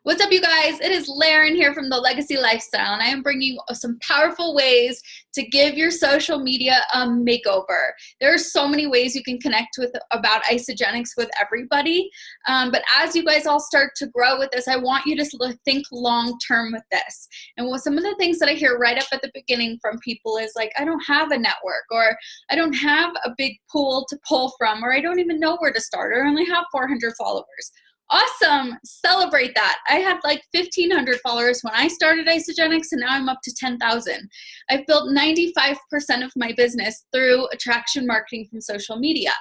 What's up, you guys? It is Laren here from The Legacy Lifestyle, and I am bringing you some powerful ways to give your social media a makeover. There are so many ways you can connect with about Isagenix with everybody, but as you guys all start to grow with this, I want you to think long-term with this. And some of the things that I hear right up at the beginning from people is like, I don't have a network, or I don't have a big pool to pull from, or I don't even know where to start, or I only have 400 followers. Awesome. Celebrate that. I had like 1,500 followers when I started Isagenix, and now I'm up to 10,000. I've built 95% of my business through attraction marketing from social media.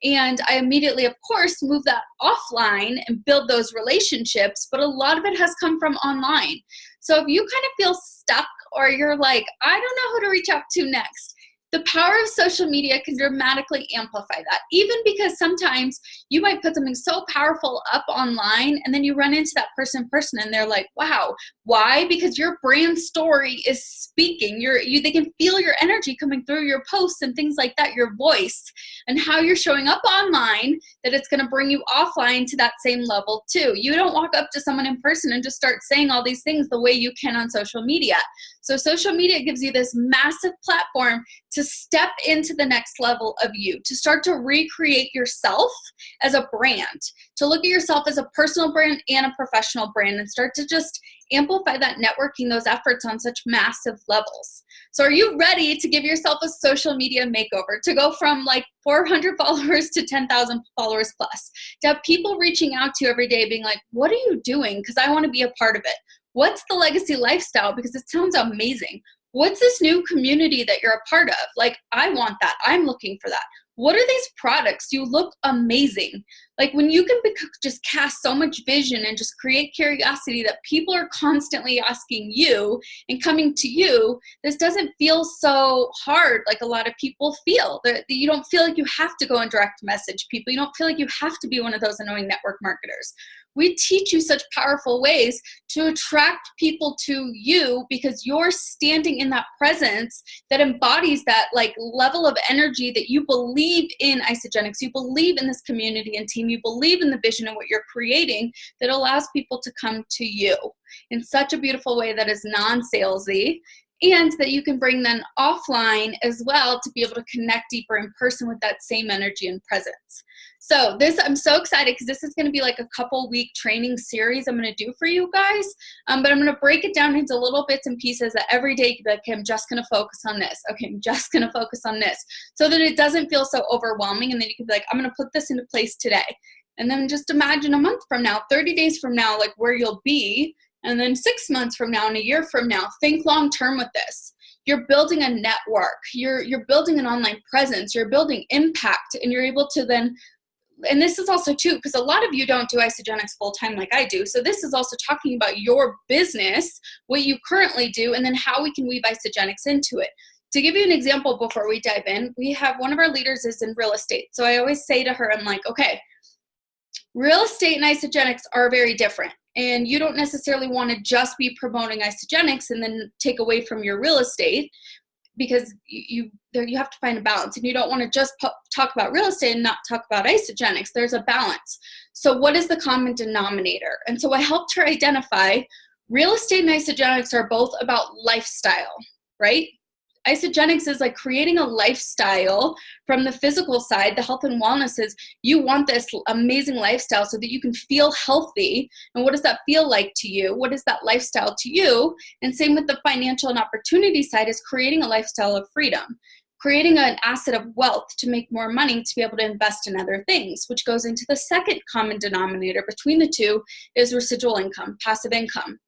And I immediately, of course, move that offline and build those relationships, but a lot of it has come from online. So if you kind of feel stuck, or you're like, I don't know who to reach out to next, the power of social media can dramatically amplify that, even because sometimes you might put something so powerful up online and then you run into that person in person and they're like, wow. Why? Because your brand story is speaking. They can feel your energy coming through your posts and things like that, your voice and how you're showing up online, that it's going to bring you offline to that same level too. You don't walk up to someone in person and just start saying all these things the way you can on social media. So social media gives you this massive platform to step into the next level of you, to start to recreate yourself as a brand, to look at yourself as a personal brand and a professional brand, and start to just amplify that networking, those efforts on such massive levels. So are you ready to give yourself a social media makeover, to go from like 400 followers to 10,000 followers plus, to have people reaching out to you every day being like, what are you doing? Because I want to be a part of it. What's the Legacy Lifestyle? Because it sounds amazing. What's this new community that you're a part of? Like, I want that. I'm looking for that. What are these products? You look amazing. Like, when you can just cast so much vision and just create curiosity that people are constantly asking you and coming to you, this doesn't feel so hard like a lot of people feel. That you don't feel like you have to go and direct message people. You don't feel like you have to be one of those annoying network marketers. We teach you such powerful ways to attract people to you, because you're standing in that presence that embodies that like level of energy that you believe in Isagenix. You believe in this community and team. You believe in the vision and what you're creating, that allows people to come to you in such a beautiful way that is non-salesy, and that you can bring them offline as well to be able to connect deeper in person with that same energy and presence. So I'm so excited, because this is going to be like a couple-week training series I'm going to do for you guys, but I'm going to break it down into little bits and pieces that every day you can be like, okay, I'm just going to focus on this. Okay, I'm just going to focus on this, so that it doesn't feel so overwhelming, and then you can be like, I'm going to put this into place today. And then just imagine a month from now, 30 days from now, like where you'll be. And then 6 months from now and a year from now, think long term with this. You're building a network. You're building an online presence. You're building impact, and you're able to then, and this is also too, because a lot of you don't do Isagenix full time like I do. So this is also talking about your business, what you currently do, and then how we can weave Isagenix into it. To give you an example before we dive in, we have one of our leaders is in real estate. So I always say to her, I'm like, okay, real estate and Isagenix are very different. And you don't necessarily want to just be promoting Isagenix and then take away from your real estate, because you have to find a balance, and you don't want to just talk about real estate and not talk about Isagenix. There's a balance. So what is the common denominator? And so I helped her identify real estate and Isagenix are both about lifestyle, right? Isagenix is like creating a lifestyle from the physical side. The health and wellness is, you want this amazing lifestyle so that you can feel healthy. And what does that feel like to you? What is that lifestyle to you? And same with the financial and opportunity side, is creating a lifestyle of freedom, creating an asset of wealth to make more money to be able to invest in other things, which goes into the second common denominator between the two, is residual income, passive income.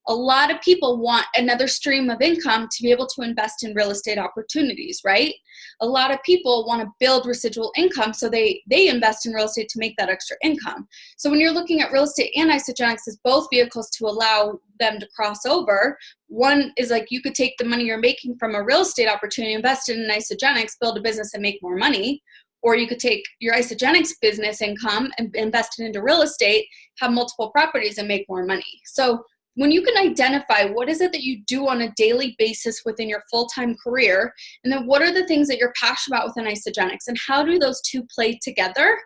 A lot of people want another stream of income to be able to invest in real estate opportunities, right? A lot of people want to build residual income, so they invest in real estate to make that extra income. So when you're looking at real estate and Isagenix as both vehicles to allow them to cross over, one is like, you could take the money you're making from a real estate opportunity, invest it in Isagenix, build a business and make more money. Or you could take your Isagenix business income and invest it into real estate, have multiple properties and make more money. So when you can identify what is it that you do on a daily basis within your full-time career, and then what are the things that you're passionate about within Isagenix, and how do those two play together,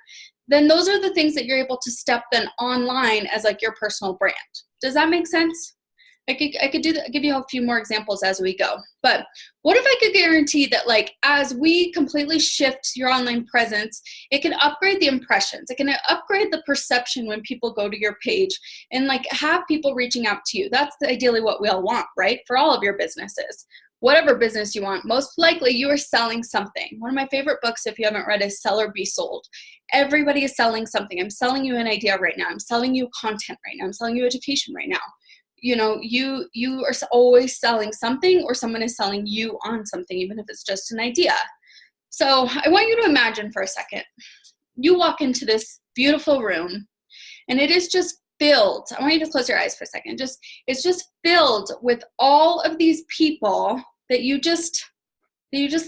then those are the things that you're able to step then online as like your personal brand. Does that make sense? I could give you a few more examples as we go. But what if I could guarantee that like as we completely shift your online presence, it can upgrade the impressions. It can upgrade the perception when people go to your page and like have people reaching out to you. That's ideally what we all want, right? For all of your businesses. Whatever business you want, most likely you are selling something. One of my favorite books, if you haven't read, is Sell or Be Sold. Everybody is selling something. I'm selling you an idea right now. I'm selling you content right now. I'm selling you education right now. You know, you are always selling something, or someone is selling you on something, even if it's just an idea. So I want you to imagine for a second, you walk into this beautiful room and it is just filled. I want you to close your eyes for a second. It's just filled with all of these people that you just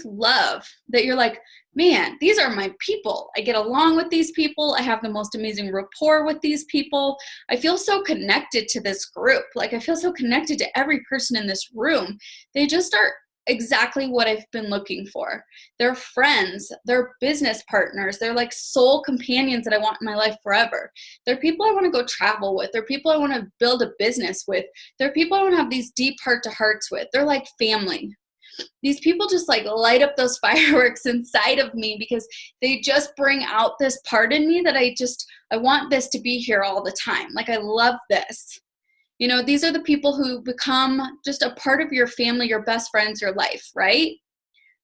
love, that you're like, man, these are my people. I get along with these people. I have the most amazing rapport with these people. I feel so connected to this group. Like I feel so connected to every person in this room. They just are exactly what I've been looking for. They're friends, they're business partners, they're like soul companions that I want in my life forever. They're people I want to go travel with. They're people I want to build a business with. They're people I want to have these deep heart-to-hearts with. They're like family. These people just like light up those fireworks inside of me because they just bring out this part in me that I want this to be here all the time. Like I love this. You know, these are the people who become just a part of your family, your best friends, your life, right?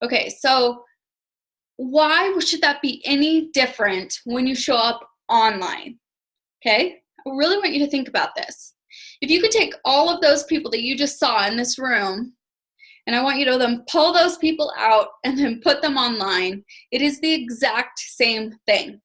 Okay, so why should that be any different when you show up online? Okay, I really want you to think about this. If you could take all of those people that you just saw in this room, and I want you to then pull those people out and then put them online, it is the exact same thing.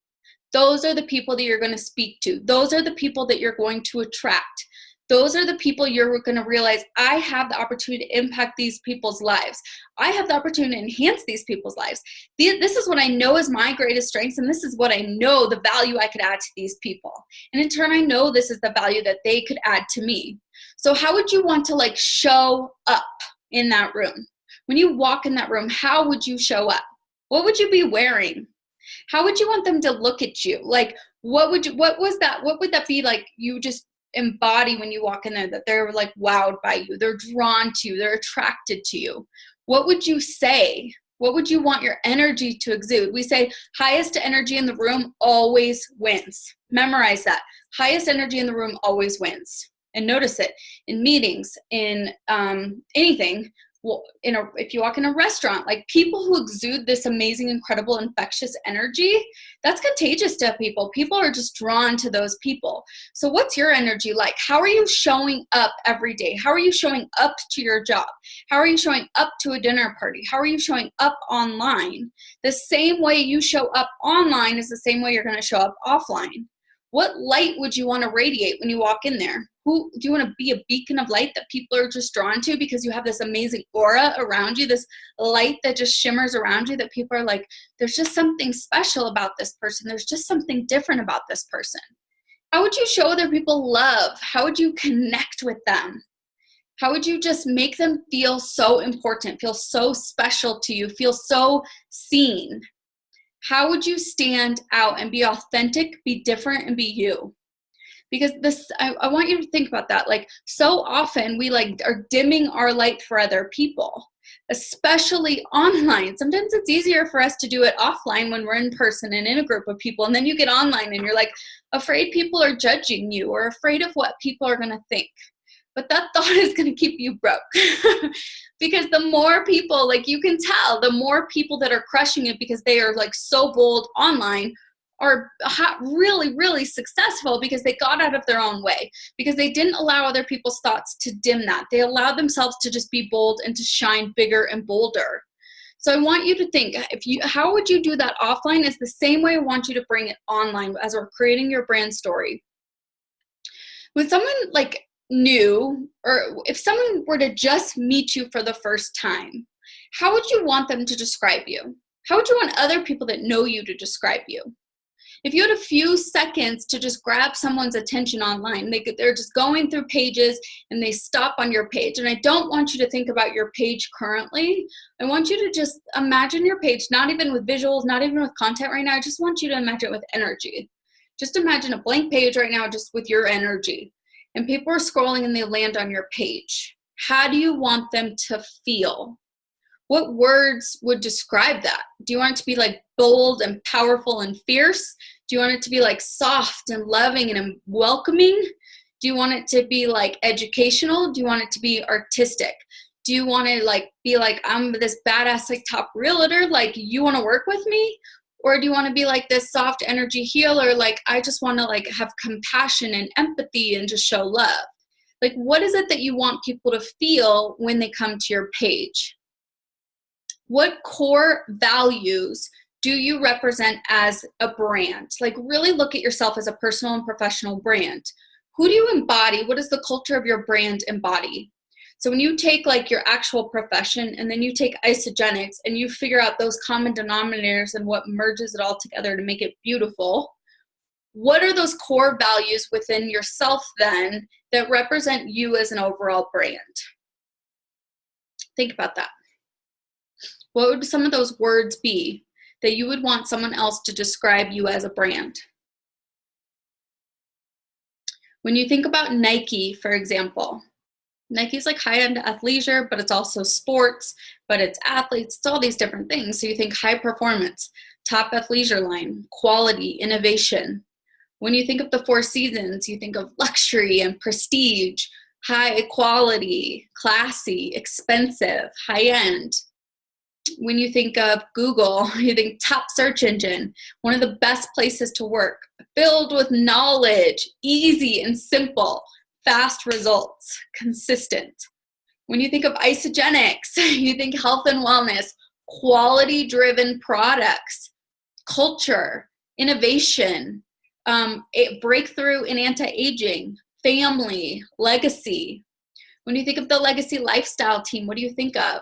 Those are the people that you're going to speak to. Those are the people that you're going to attract. Those are the people you're going to realize, I have the opportunity to impact these people's lives. I have the opportunity to enhance these people's lives. This is what I know is my greatest strengths, and this is what I know the value I could add to these people. And in turn, I know this is the value that they could add to me. So how would you want to like show up in that room? When you walk in that room, how would you show up? What would you be wearing? How would you want them to look at you? Like, what would that be like you just embody when you walk in there, that they're like wowed by you, they're drawn to you, they're attracted to you? What would you say? What would you want your energy to exude? We say highest energy in the room always wins. Memorize that. Highest energy in the room always wins. And notice it in meetings, in anything. Well, if you walk in a restaurant, like people who exude this amazing, incredible, infectious energy, that's contagious to people. People are just drawn to those people. So what's your energy like? How are you showing up every day? How are you showing up to your job? How are you showing up to a dinner party? How are you showing up online? The same way you show up online is the same way you're going to show up offline. What light would you want to radiate when you walk in there? Who do you want to be, a beacon of light that people are just drawn to because you have this amazing aura around you, this light that just shimmers around you, that people are like, there's just something special about this person. There's just something different about this person. How would you show other people love? How would you connect with them? How would you just make them feel so important, feel so special to you, feel so seen? How would you stand out and be authentic, be different, and be you? Because I want you to think about that. Like, so often we like are dimming our light for other people, especially online. Sometimes it's easier for us to do it offline when we're in person and in a group of people. And then you get online and you're like afraid people are judging you or afraid of what people are going to think. But that thought is going to keep you broke. Because the more people, like you can tell, the more people that are crushing it because they are like so bold online are really, really successful because they got out of their own way, because they didn't allow other people's thoughts to dim that. They allowed themselves to just be bold and to shine bigger and bolder. So I want you to think, how would you do that offline? Is the same way I want you to bring it online as we're creating your brand story. When someone like new, or if someone were to just meet you for the first time, how would you want them to describe you? How would you want other people that know you to describe you? If you had a few seconds to just grab someone's attention online, they're just going through pages and they stop on your page. And I don't want you to think about your page currently. I want you to just imagine your page, not even with visuals, not even with content right now. I just want you to imagine it with energy. Just imagine a blank page right now just with your energy. And people are scrolling and they land on your page. How do you want them to feel? What words would describe that? Do you want it to be like bold and powerful and fierce? Do you want it to be like soft and loving and welcoming? Do you want it to be like educational? Do you want it to be artistic? Do you want to like be like, I'm this badass like top realtor, like you want to work with me? Or do you want to be like this soft energy healer, like I just want to like have compassion and empathy and just show love? Like what is it that you want people to feel when they come to your page? What core values do you represent as a brand? Like really look at yourself as a personal and professional brand. Who do you embody? What does the culture of your brand embody? So when you take like your actual profession and then you take Isagenix and you figure out those common denominators and what merges it all together to make it beautiful, what are those core values within yourself then that represent you as an overall brand? Think about that. What would some of those words be that you would want someone else to describe you as a brand? When you think about Nike, for example, Nike's like high-end athleisure, but it's also sports, but it's athletes, it's all these different things. So you think high performance, top athleisure line, quality, innovation. When you think of the Four Seasons, you think of luxury and prestige, high quality, classy, expensive, high-end. When you think of Google, you think top search engine, one of the best places to work, filled with knowledge, easy and simple, fast results, consistent. When you think of Isagenix, you think health and wellness, quality-driven products, culture, innovation, breakthrough in anti-aging, family, legacy. When you think of the Legacy Lifestyle team, what do you think of?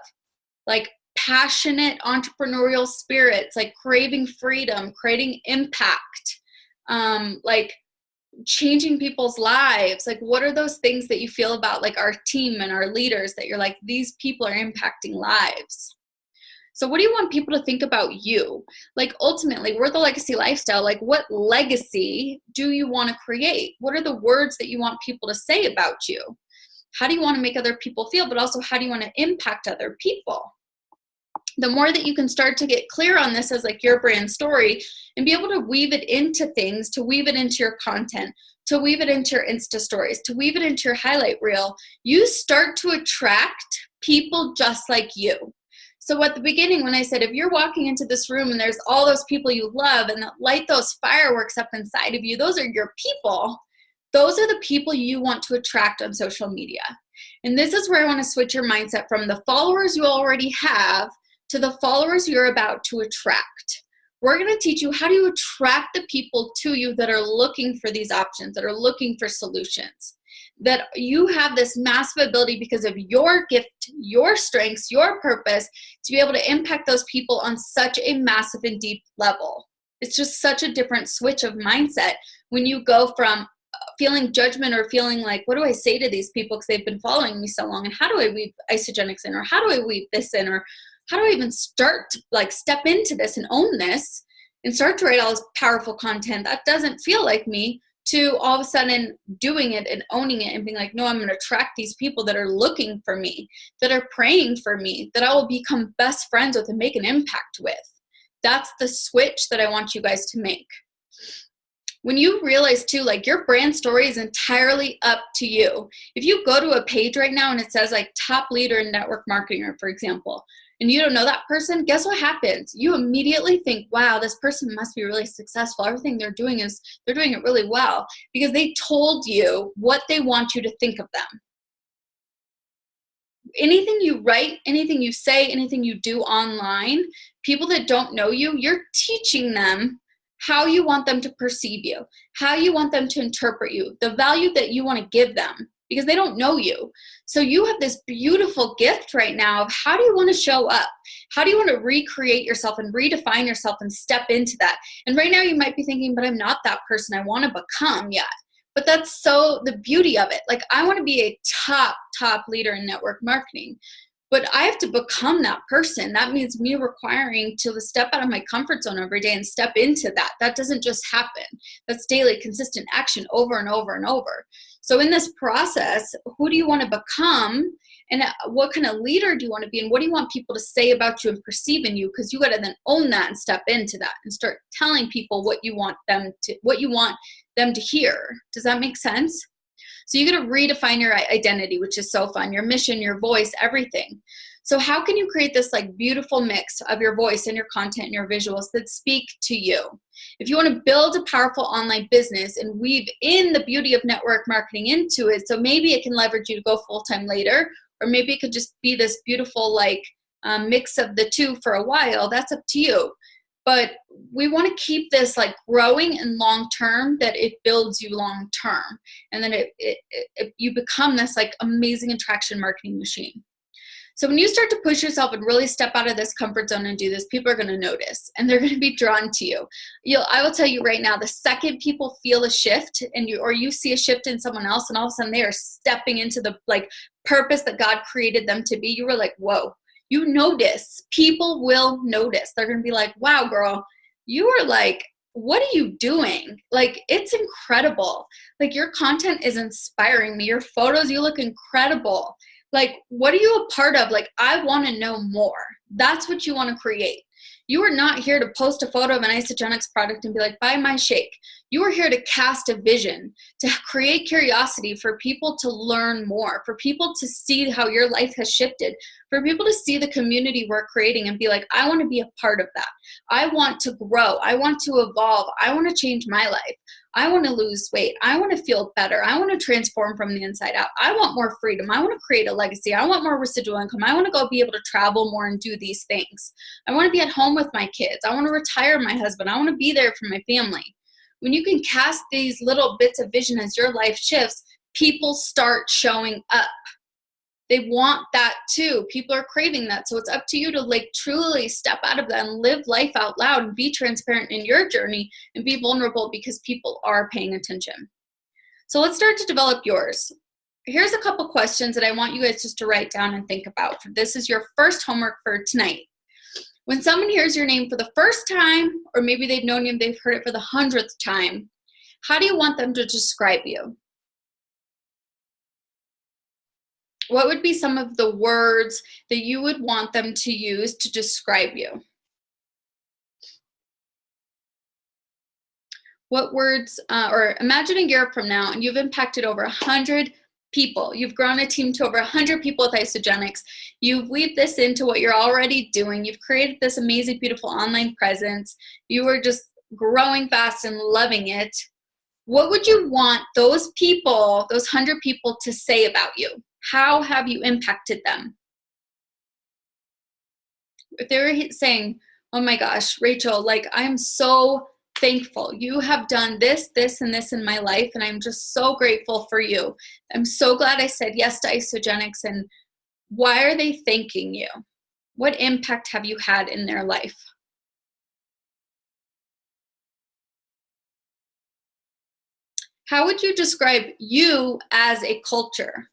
Like passionate entrepreneurial spirits, like craving freedom, creating impact, like changing people's lives. Like what are those things that you feel about like our team and our leaders that you're like, these people are impacting lives? So what do you want people to think about you? Like ultimately, we're the Legacy Lifestyle. Like what legacy do you want to create? What are the words that you want people to say about you? How do you want to make other people feel? But also how do you want to impact other people? The more that you can start to get clear on this as like your brand story and be able to weave it into things, to weave it into your content, to weave it into your Insta stories, to weave it into your highlight reel, you start to attract people just like you. So at the beginning when I said, if you're walking into this room and there's all those people you love and that light those fireworks up inside of you, those are your people. Those are the people you want to attract on social media. And this is where I want to switch your mindset from the followers you already have to the followers you're about to attract. We're going to teach you how do you attract the people to you that are looking for these options, that are looking for solutions, that you have this massive ability because of your gift, your strengths, your purpose to be able to impact those people on such a massive and deep level. It's just such a different switch of mindset when you go from feeling judgment or feeling like, what do I say to these people because they've been following me so long, and how do I weave Isagenix in, or how do I weave this in, or how do I even start to like step into this and own this and start to write all this powerful content that doesn't feel like me, to all of a sudden doing it and owning it and being like, no, I'm going to attract these people that are looking for me, that are praying for me, that I will become best friends with and make an impact with. That's the switch that I want you guys to make. When you realize too, like your brand story is entirely up to you. If you go to a page right now and it says like top leader in network marketing, for example, and you don't know that person, guess what happens? You immediately think, wow, this person must be really successful. Everything they're doing is, they're doing it really well because they told you what they want you to think of them. Anything you write, anything you say, anything you do online, people that don't know you, you're teaching them how you want them to perceive you, how you want them to interpret you, the value that you want to give them. because they don't know you. So you have this beautiful gift right now of how do you want to show up? How do you want to recreate yourself and redefine yourself and step into that? And right now you might be thinking, but I'm not that person I want to become yet. But that's so the beauty of it. Like, I want to be a top leader in network marketing, but I have to become that person. That means me requiring to step out of my comfort zone every day and step into that. That doesn't just happen. That's daily, consistent action over and over and over. So in this process, who do you want to become? And what kind of leader do you want to be? And what do you want people to say about you and perceive in you? Because you got to then own that and step into that and start telling people what you want them to hear. Does that make sense? So you got to redefine your identity, which is so fun, your mission, your voice, everything. So how can you create this like beautiful mix of your voice and your content and your visuals that speak to you? If you want to build a powerful online business and weave in the beauty of network marketing into it, so maybe it can leverage you to go full-time later, or maybe it could just be this beautiful like mix of the two for a while, that's up to you. But we want to keep this like growing and long-term, that it builds you long-term. And then you become this like amazing attraction marketing machine. So when you start to push yourself and really step out of this comfort zone and do this, people are going to notice and they're going to be drawn to you. I will tell you right now, the second people feel a shift and you see a shift in someone else and all of a sudden they are stepping into the like purpose that God created them to be, you were like, whoa. You notice. People will notice. They're going to be like, wow, girl, you are like, what are you doing? Like, it's incredible. Like, your content is inspiring me. Your photos, you look incredible. Like, what are you a part of? Like, I want to know more. That's what you want to create. You are not here to post a photo of an Isagenix product and be like, buy my shake. You are here to cast a vision, to create curiosity for people to learn more, for people to see how your life has shifted, for people to see the community we're creating and be like, I want to be a part of that. I want to grow. I want to evolve. I want to change my life. I want to lose weight. I want to feel better. I want to transform from the inside out. I want more freedom. I want to create a legacy. I want more residual income. I want to go be able to travel more and do these things. I want to be at home with my kids. I want to retire my husband. I want to be there for my family. When you can cast these little bits of vision as your life shifts, people start showing up. They want that too. People are craving that. So it's up to you to like truly step out of that and live life out loud and be transparent in your journey and be vulnerable because people are paying attention. So let's start to develop yours. Here's a couple questions that I want you guys just to write down and think about. This is your first homework for tonight. When someone hears your name for the first time, or maybe they've known you and they've heard it for the 100th time, how do you want them to describe you? What would be some of the words that you would want them to use to describe you? What words, or imagine a year from now and you've impacted over 100 people. You've grown a team to over 100 people with Isagenix. You've weaved this into what you're already doing. You've created this amazing, beautiful online presence. You are just growing fast and loving it. What would you want those people, those 100 people, to say about you? How have you impacted them? If they were saying, oh my gosh, Rachel, like, I'm so thankful. You have done this, this, and this in my life, and I'm just so grateful for you. I'm so glad I said yes to Isagenix. And why are they thanking you? What impact have you had in their life? How would you describe you as a culture?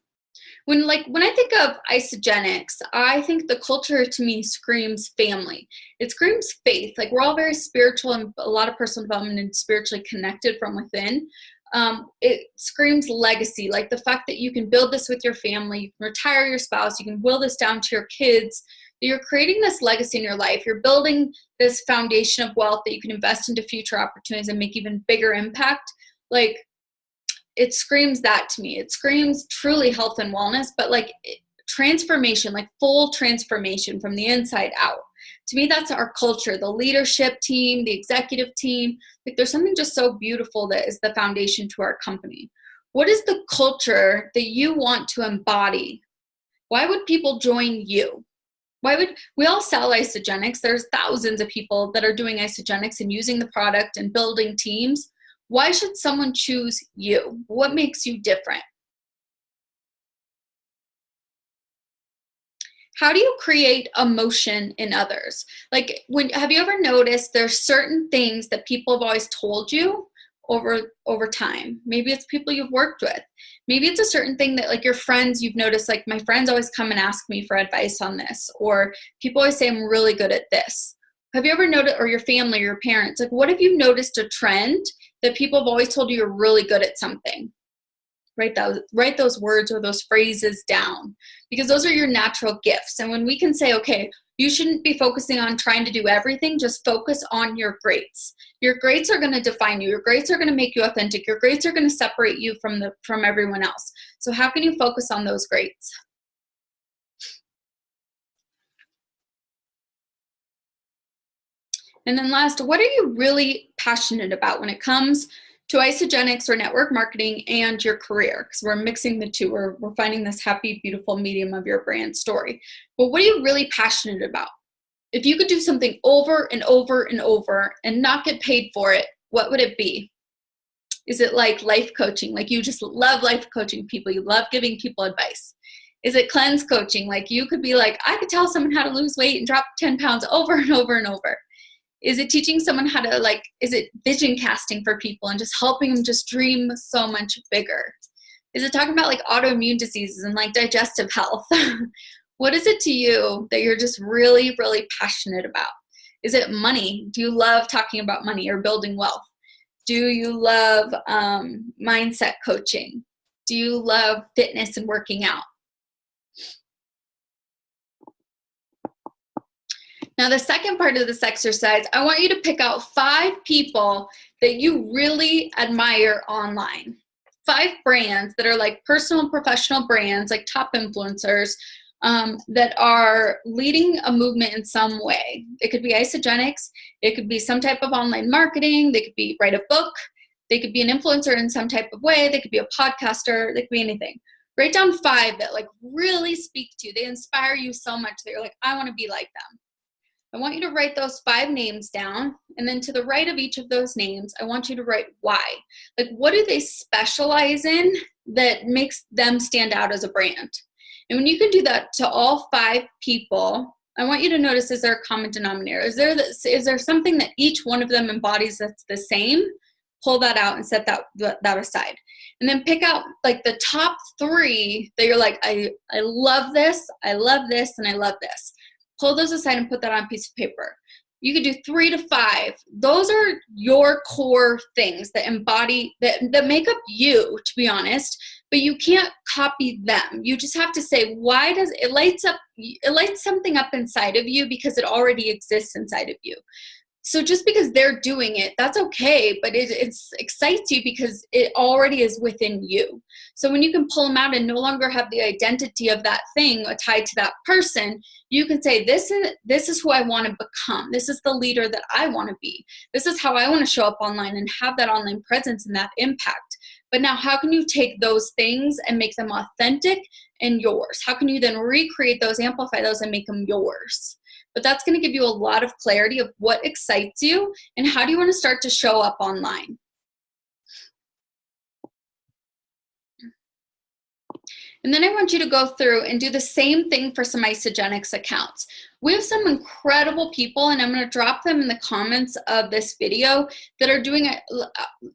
When I think of Isagenix, I think the culture to me screams family. It screams faith. Like, we're all very spiritual and a lot of personal development and spiritually connected from within. It screams legacy, like the fact that you can build this with your family, you can retire your spouse, you can will this down to your kids. You're creating this legacy in your life. You're building this foundation of wealth that you can invest into future opportunities and make even bigger impact. Like, it screams that to me. It screams truly health and wellness, but like transformation, like full transformation from the inside out. To me, that's our culture, the leadership team, the executive team. Like, there's something just so beautiful that is the foundation to our company. What is the culture that you want to embody? Why would people join you? Why would we all sell Isagenix? There's thousands of people that are doing Isagenix and using the product and building teams. Why should someone choose you? What makes you different? How do you create emotion in others? Like, have you ever noticed there's certain things that people have always told you over time? Maybe it's people you've worked with. Maybe it's a certain thing that, like, your friends, you've noticed, like, my friends always come and ask me for advice on this, or people always say I'm really good at this. Have you ever noticed, or your family, or your parents, like, what have you noticed a trend that people have always told you you're really good at something? Write those words or those phrases down, because those are your natural gifts. And when we can say, okay, you shouldn't be focusing on trying to do everything, just focus on your greats. Your greats are going to define you. Your greats are going to make you authentic. Your greats are going to separate you from everyone else. So how can you focus on those greats? And then last, what are you really passionate about when it comes to Isagenix or network marketing and your career? Because we're mixing the two. We're finding this happy, beautiful medium of your brand story. But what are you really passionate about? If you could do something over and over and over and not get paid for it, what would it be? Is it like life coaching? Like, you just love life coaching people. You love giving people advice. Is it cleanse coaching? Like, you could be like, I could tell someone how to lose weight and drop 10 pounds over and over and over. Is it teaching someone how to, like, is it vision casting for people and just helping them just dream so much bigger? Is it talking about, like, autoimmune diseases and, like, digestive health? What is it to you that you're just really, really passionate about? Is it money? Do you love talking about money or building wealth? Do you love mindset coaching? Do you love fitness and working out? Now, the second part of this exercise, I want you to pick out 5 people that you really admire online. 5 brands that are like personal and professional brands, like top influencers, that are leading a movement in some way. It could be Isagenix. It could be some type of online marketing. They could be write a book. They could be an influencer in some type of way. They could be a podcaster. They could be anything. Write down 5 that, like, really speak to you. They inspire you so much that you're like, I want to be like them. I want you to write those 5 names down, and then to the right of each of those names, I want you to write why. Like, what do they specialize in that makes them stand out as a brand? And when you can do that to all 5 people, I want you to notice, is there a common denominator? Is there something that each one of them embodies that's the same? Pull that out and set that aside. And then pick out, like, the top 3 that you're like, I love this, and I love this. Pull those aside and put that on a piece of paper. You could do 3 to 5. Those are your core things that embody, that make up you, to be honest, but you can't copy them. You just have to say, why does it lights something up inside of you, because it already exists inside of you. So just because they're doing it, that's okay, but it excites you because it already is within you. So when you can pull them out and no longer have the identity of that thing tied to that person, you can say, this is who I want to become. This is the leader that I want to be. This is how I want to show up online and have that online presence and that impact. But now, how can you take those things and make them authentic and yours? How can you then recreate those, amplify those, and make them yours? But that's going to give you a lot of clarity of what excites you and how do you want to start to show up online. And then I want you to go through and do the same thing for some Isagenix accounts. We have some incredible people, and I'm going to drop them in the comments of this video, that are doing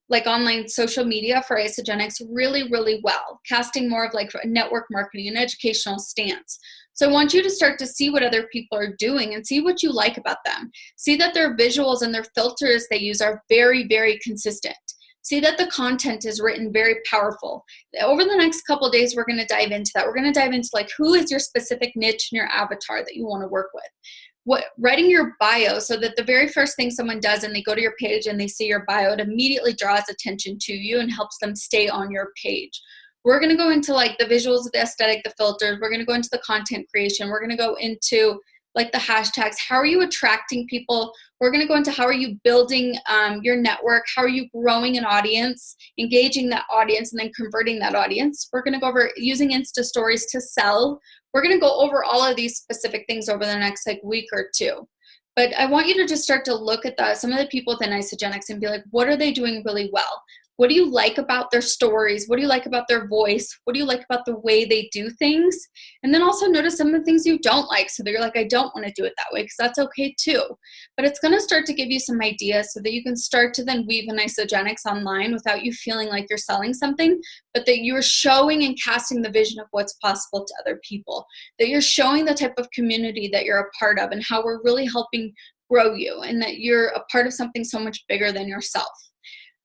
like online social media for Isagenix really, really well, casting more of like a network marketing and educational stance. So I want you to start to see what other people are doing and see what you like about them. See that their visuals and their filters they use are very, very consistent. See that the content is written very powerful. Over the next couple of days, we're going to dive into that. We're going to dive into, like, who is your specific niche and your avatar that you want to work with. Writing your bio, so that the very first thing someone does and they go to your page and they see your bio, it immediately draws attention to you and helps them stay on your page. We're going to go into, like, the visuals, the aesthetic, the filters. We're going to go into the content creation. We're going to go into, like, the hashtags. How are you attracting people? We're going to go into how are you building your network? How are you growing an audience, engaging that audience, and then converting that audience? We're going to go over using Insta stories to sell. We're going to go over all of these specific things over the next, like, week or 2. But I want you to just start to look at some of the people within Isagenix and be like, what are they doing really well? What do you like about their stories? What do you like about their voice? What do you like about the way they do things? And then also notice some of the things you don't like, so that you're like, I don't want to do it that way, because that's okay too. But it's going to start to give you some ideas so that you can start to then weave an Isagenix online without you feeling like you're selling something, but that you're showing and casting the vision of what's possible to other people, that you're showing the type of community that you're a part of and how we're really helping grow you, and that you're a part of something so much bigger than yourself.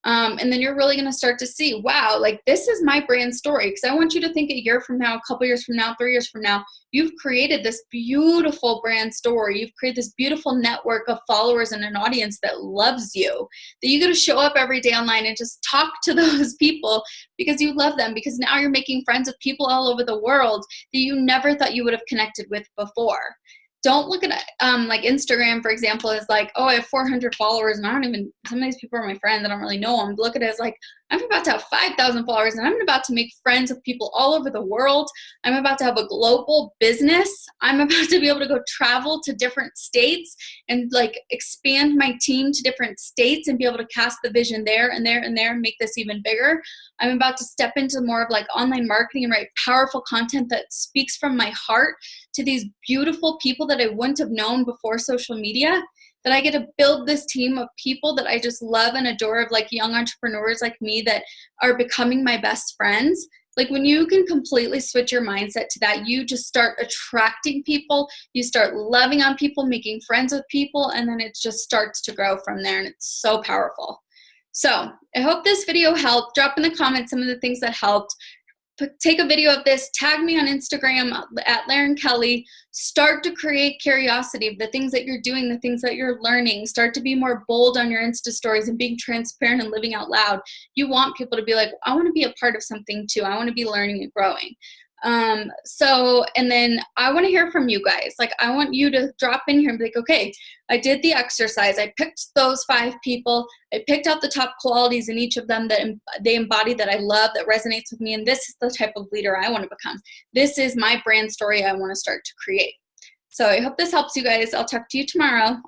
And then you're really going to start to see, wow, like this is my brand story. Because I want you to think a year from now, a couple years from now, 3 years from now, you've created this beautiful brand story. You've created this beautiful network of followers and an audience that loves you, that you got to show up every day online and just talk to those people because you love them, because now you're making friends with people all over the world that you never thought you would have connected with before. Don't look at like Instagram, for example, as like, oh, I have 400 followers and I don't even, some of these people are my friends. I don't really know them. Look at it as like, I'm about to have 5,000 followers and I'm about to make friends with people all over the world. I'm about to have a global business. I'm about to be able to go travel to different states and like expand my team to different states and be able to cast the vision there and there and there and make this even bigger. I'm about to step into more of like online marketing and write powerful content that speaks from my heart to these beautiful people that I wouldn't have known before social media, that I get to build this team of people that I just love and adore, of like young entrepreneurs like me that are becoming my best friends. Like when you can completely switch your mindset to that, you just start attracting people, you start loving on people, making friends with people, and then it just starts to grow from there, and it's so powerful. So I hope this video helped. Drop in the comments some of the things that helped. Take a video of this, tag me on Instagram at Lauren Kelly. Start to create curiosity of the things that you're doing, the things that you're learning. Start to be more bold on your Insta stories and being transparent and living out loud. You want people to be like, I want to be a part of something too. I want to be learning and growing. And then I want to hear from you guys. Like, I want you to drop in here and be like, okay, I did the exercise. I picked those 5 people. I picked out the top qualities in each of them that they embody, that I love, that resonates with me. And this is the type of leader I want to become. This is my brand story I want to start to create. So I hope this helps you guys. I'll talk to you tomorrow.